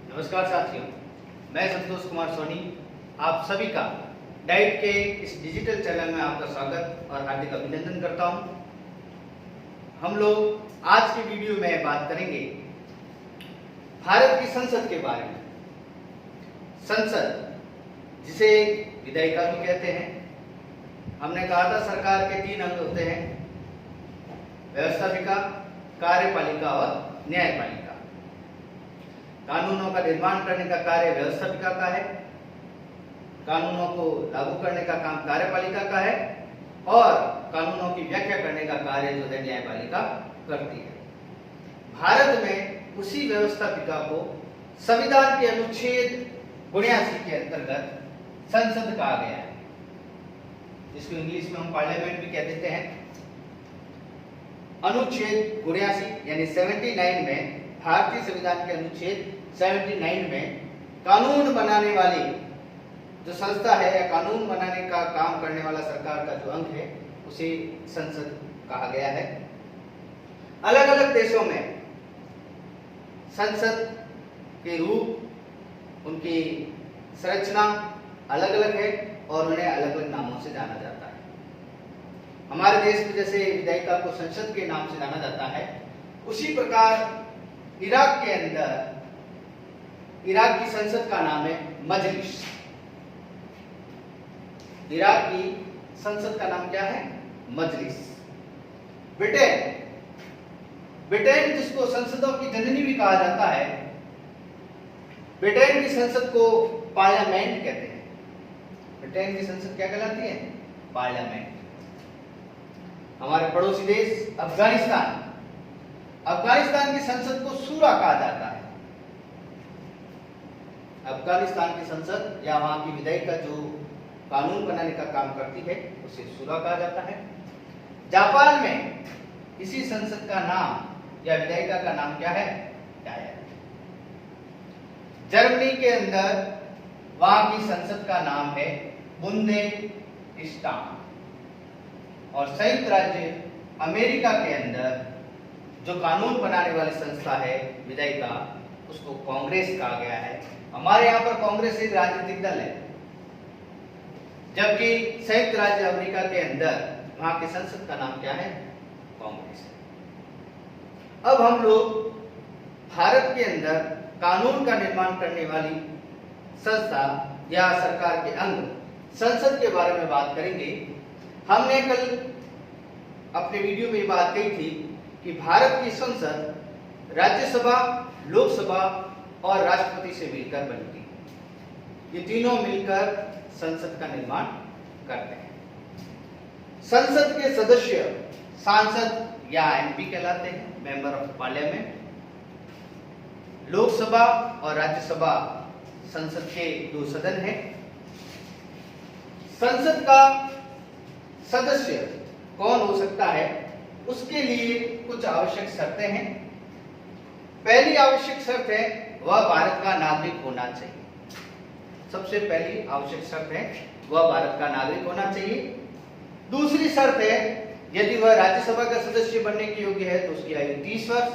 नमस्कार साथियों, मैं संतोष कुमार सोनी आप सभी का डाइट के इस डिजिटल चैनल में आपका स्वागत और हार्दिक अभिनंदन करता हूं। हम लोग आज की वीडियो में बात करेंगे भारत की संसद के बारे में। संसद जिसे विधायिका भी कहते हैं। हमने कहा था सरकार के 3 अंग होते हैं, व्यवस्थापिका, कार्यपालिका और न्यायपालिका। कानूनों का निर्माण करने का कार्य व्यवस्थापिका का है, कानूनों को लागू करने का काम कार्यपालिका का है और कानूनों की व्याख्या करने का कार्य जो है न्यायपालिका करती है। भारत में उसी व्यवस्थापिका को संविधान के अनुच्छेद 82 के अंतर्गत संसद कहा गया है, जिसको इंग्लिश में हम पार्लियामेंट भी कह देते हैं। अनुच्छेद 82 यानी 79 में, भारतीय संविधान के अनुच्छेद 79 में कानून बनाने वाली जो संस्था है या कानून बनाने का काम करने वाला सरकार का जो अंग है उसे संसद कहा गया है। अलग अलग देशों में संसद के रूप, उनकी संरचना अलग अलग है और उन्हें अलग अलग नामों से जाना जाता है। हमारे देश में जैसे विधायिका को संसद के नाम से जाना जाता है, उसी प्रकार इराक के अंदर इराक की संसद का नाम है मजलिस। इराक की संसद का नाम क्या है? मजलिस। ब्रिटेन जिसको संसदों की जननी भी कहा जाता है, ब्रिटेन की संसद को पार्लियामेंट कहते हैं। ब्रिटेन की संसद क्या कहलाती है? पार्लियामेंट। हमारे पड़ोसी देश अफगानिस्तान की संसद को सूरा कहा जाता है। अफगानिस्तान की संसद या वहां की विधायिका जो कानून बनाने का काम करती है उसे सूरा कहा जाता है। जापान में इसी संसद का नाम या विधायिका का नाम क्या है? डायर। जर्मनी के अंदर वहां की संसद का नाम है बुंदेस्टाग। और संयुक्त राज्य अमेरिका के अंदर जो कानून बनाने वाली संस्था है, विधायिका, उसको कांग्रेस कहा गया है। हमारे यहाँ पर कांग्रेस एक राजनीतिक दल है, जबकि संयुक्त राज्य अमेरिका के अंदर वहां की संसद का नाम क्या है? कांग्रेस है। अब हम लोग भारत के अंदर कानून का निर्माण करने वाली संस्था या सरकार के अंग संसद के बारे में बात करेंगे। हमने कल अपने वीडियो में बात कही थी कि भारत की संसद राज्यसभा, लोकसभा और राष्ट्रपति से मिलकर बनती है। ये तीनों मिलकर संसद का निर्माण करते हैं। संसद के सदस्य सांसद या एमपी कहलाते हैं, मेंबर ऑफ पार्लियामेंट। लोकसभा और राज्यसभा संसद के 2 सदन हैं। संसद का सदस्य कौन हो सकता है, उसके लिए कुछ आवश्यक शर्तें हैं। पहली आवश्यक शर्त है वह भारत का नागरिक होना चाहिए। सबसे पहली आवश्यक शर्त है वह भारत का नागरिक होना चाहिए। दूसरी शर्त है यदि वह राज्यसभा का सदस्य बनने के योग्य है तो उसकी आयु 30 वर्ष,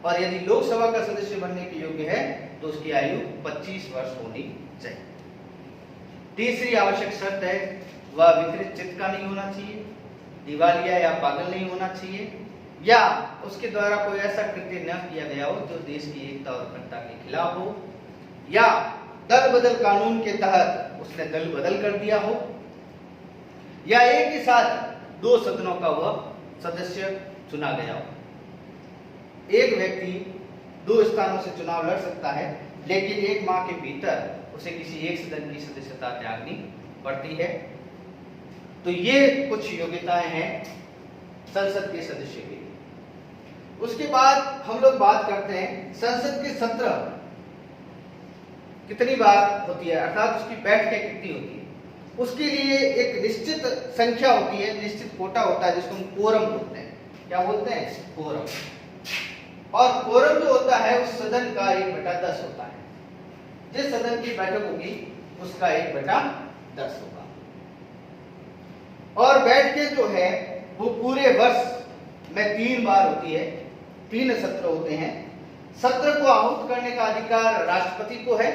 और यदि लोकसभा का सदस्य बनने के योग्य है तो उसकी आयु 25 वर्ष होनी चाहिए। तीसरी आवश्यक शर्त है वह विपरीत चित्त का नहीं होना चाहिए, दिवालिया या पागल नहीं होना चाहिए, या उसके द्वारा कोई ऐसा कृत्य न किया गया हो जो देश की एकता और अखंडता के खिलाफ हो, या दल बदल कानून के तहत उसने दल बदल कर दिया हो, या एक ही साथ 2 सदनों का वह सदस्य चुना गया हो। एक व्यक्ति 2 स्थानों से चुनाव लड़ सकता है, लेकिन 1 माह के भीतर उसे किसी एक सदन की सदस्यता त्यागनी पड़ती है। तो ये कुछ योग्यताएं हैं संसद के सदस्य के लिए। उसके बाद हम लोग बात करते हैं संसद के सत्र कितनी बार होती है, अर्थात उसकी बैठकें कितनी होती है। उसके लिए एक निश्चित संख्या होती है, निश्चित कोटा होता है, जिसको हम कोरम बोलते हैं। क्या बोलते हैं? कोरम। और कोरम जो होता है उस सदन का 1/10 होता है। जिस सदन की बैठक होगी उसका 1/10 होगा। और बैठकें जो है वो पूरे वर्ष में 3 बार होती है, 3 सत्र होते हैं। सत्र को आहूत करने का अधिकार राष्ट्रपति को है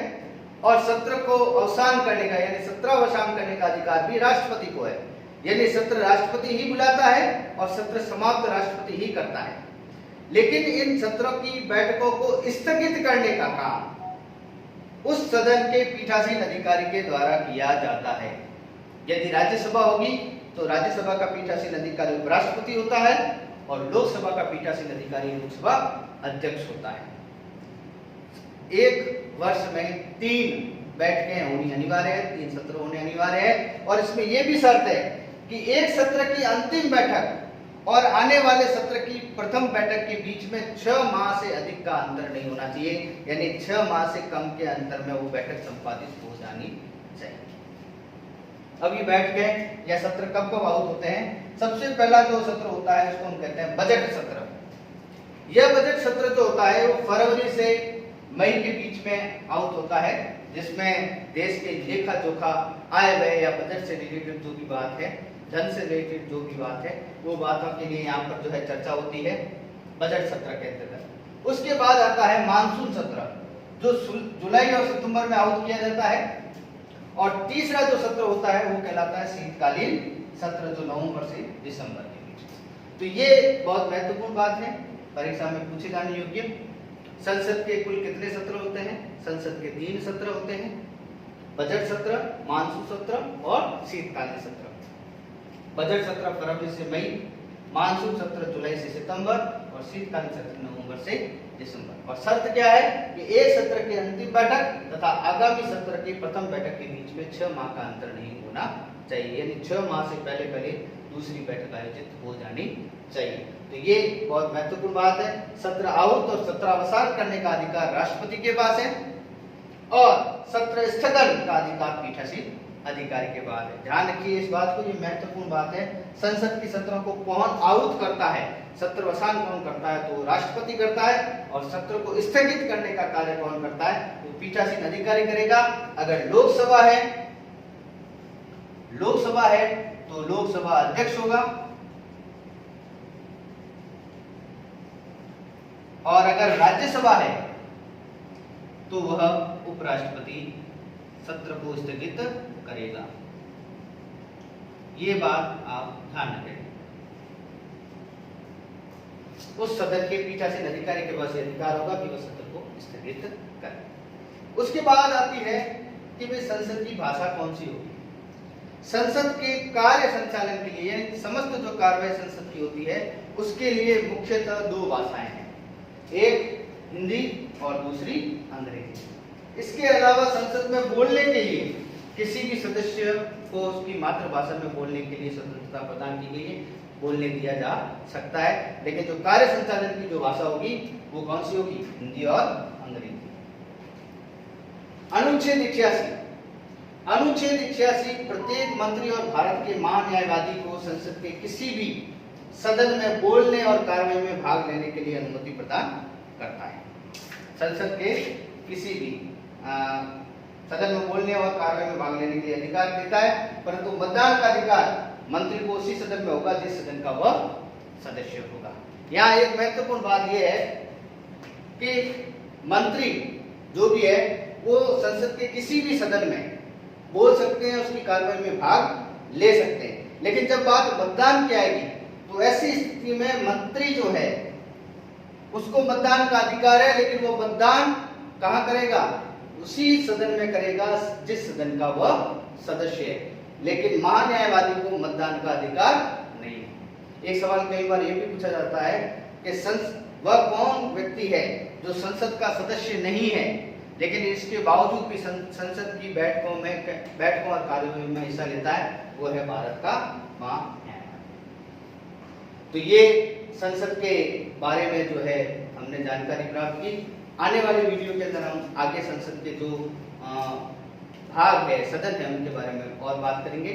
और सत्र को अवसान करने का यानी सत्रावसान करने का अधिकार भी राष्ट्रपति को है। यानी सत्र राष्ट्रपति ही बुलाता है और सत्र समाप्त राष्ट्रपति ही करता है। लेकिन इन सत्रों की बैठकों को स्थगित करने का काम उस सदन के पीठासीन अधिकारी के द्वारा किया जाता है। यदि राज्यसभा होगी तो राज्यसभा का पीठासीन अधिकारी उपराष्ट्रपति होता है और लोकसभा का पीठासीन अधिकारी लोकसभा अध्यक्ष होता है। एक वर्ष में 3 बैठकें होनी अनिवार्य है, 3 सत्र होने अनिवार्य है और इसमें यह भी शर्त है कि एक सत्र की अंतिम बैठक और आने वाले सत्र की प्रथम बैठक के बीच में 6 माह से अधिक का अंतर नहीं होना चाहिए, यानी 6 माह से कम के अंतर में वो बैठक संपादित हो जानी चाहिए। अब ये बैठकें या सत्र कब कब आहूत होते हैं? सबसे पहला जो सत्र होता है उसको हम कहते हैं बजट सत्र। यह बजट सत्र जो होता है वो फरवरी से मई के बीच में आहूत होता है, जिसमें देश के लेखा जोखा, आय व्यय या बजट से रिलेटेड जो भी बात है, धन से रिलेटेड जो भी बात है, वो बातों के लिए यहाँ पर जो है चर्चा होती है बजट सत्र के अंतर्गत। उसके बाद आता है मानसून सत्र जो जुलाई और सितंबर में आहूत किया जाता है और तीसरा जो सत्र होता है वो कहलाता है शीतकालीन सत्र जो नवंबर से दिसंबर के बीच। तो ये बहुत महत्वपूर्ण बात है, परीक्षा में पूछे जाने योग्य। संसद के कुल कितने सत्र होते हैं? संसद के 3 सत्र होते हैं, बजट सत्र, मानसून सत्र और शीतकालीन सत्र। बजट सत्र फरवरी से मई, मानसून सत्र जुलाई से सितंबर और शीतकालीन सत्र नवंबर से दिसंबर। और शर्त क्या है कि एक सत्र की अंतिम बैठक तथा आगामी सत्र की प्रथम बैठक के बीच में 6 माह का अंतर नहीं होना चाहिए, यानी 6 माह से पहले दूसरी बैठक आयोजित हो जानी चाहिए। तो ये बहुत महत्वपूर्ण बात है। सत्र आहूत और सत्रावसान करने का अधिकार राष्ट्रपति के पास है और सत्र स्थगन का अधिकार पीठासीन अधिकारी के पास है। ध्यान रखिए इस बात को, ये महत्वपूर्ण बात है। संसद की सत्रों को कौन आहूत करता है, सत्रावसान कौन करता है, तो राष्ट्रपति करता है और सत्र को स्थगित करने का कार्य कौन करता है, तो पीठासीन अधिकारी करेगा। अगर लोकसभा है तो लोकसभा अध्यक्ष होगा और अगर राज्यसभा है तो वह उपराष्ट्रपति सत्र को स्थगित करेगा। ये बात आप ध्यान रखें। उस सदन के पीठासीन अधिकारी के पास अधिकार होगा कि वह सत्र को स्थगित करे। उसके बाद आती है कि वे संसद की भाषा कौन सी होगी। संसद के कार्य संचालन के लिए यानी समस्त जो कार्यवाही संसद की होती है उसके लिए मुख्यतः 2 भाषाएं हैं, एक हिंदी और दूसरी अंग्रेजी। इसके अलावा संसद में बोलने के लिए किसी भी सदस्य को उसकी मातृभाषा में बोलने के लिए स्वतंत्रता प्रदान की गई है, बोलने दिया जा सकता है, लेकिन जो कार्य संचालन की जो भाषा होगी वो कौन सी होगी? हिंदी और अंग्रेजी। अनुच्छेद 86 प्रत्येक मंत्री और भारत के महान्यायवादी को संसद के किसी भी सदन में बोलने और कार्रवाई में भाग लेने के लिए अनुमति प्रदान करता है। संसद के किसी भी सदन में बोलने और कार्रवाई में भाग लेने के लिए अधिकार देता है, परंतु मतदान का अधिकार मंत्री को उसी सदन में होगा जिस सदन का वह सदस्य होगा। यहाँ एक महत्वपूर्ण बात यह है कि मंत्री जो भी है वो संसद के किसी भी सदन में बोल सकते हैं, उसकी कार्रवाई में भाग ले सकते हैं, लेकिन जब बात मतदान की आएगी तो ऐसी स्थिति में मंत्री जो है उसको मतदान का अधिकार है, लेकिन वो मतदान कहाँ करेगा? उसी सदन में करेगा जिस सदन का वह सदस्य है, लेकिन महान्यायवादी को मतदान का अधिकार नहीं है। एक सवाल कई बार यह भी पूछा जाता है कि वह कौन व्यक्ति है जो संसद का सदस्य नहीं है लेकिन इसके बावजूद भी संसद की बैठकों और कार्यवाही में हिस्सा लेता है, वो है भारत का महान्यायवादी। तो ये संसद के बारे में जो है हमने जानकारी प्राप्त की। आने वाले वीडियो के अंदर हम आगे संसद के जो भाग है, सदन है, उनके बारे में और बात करेंगे।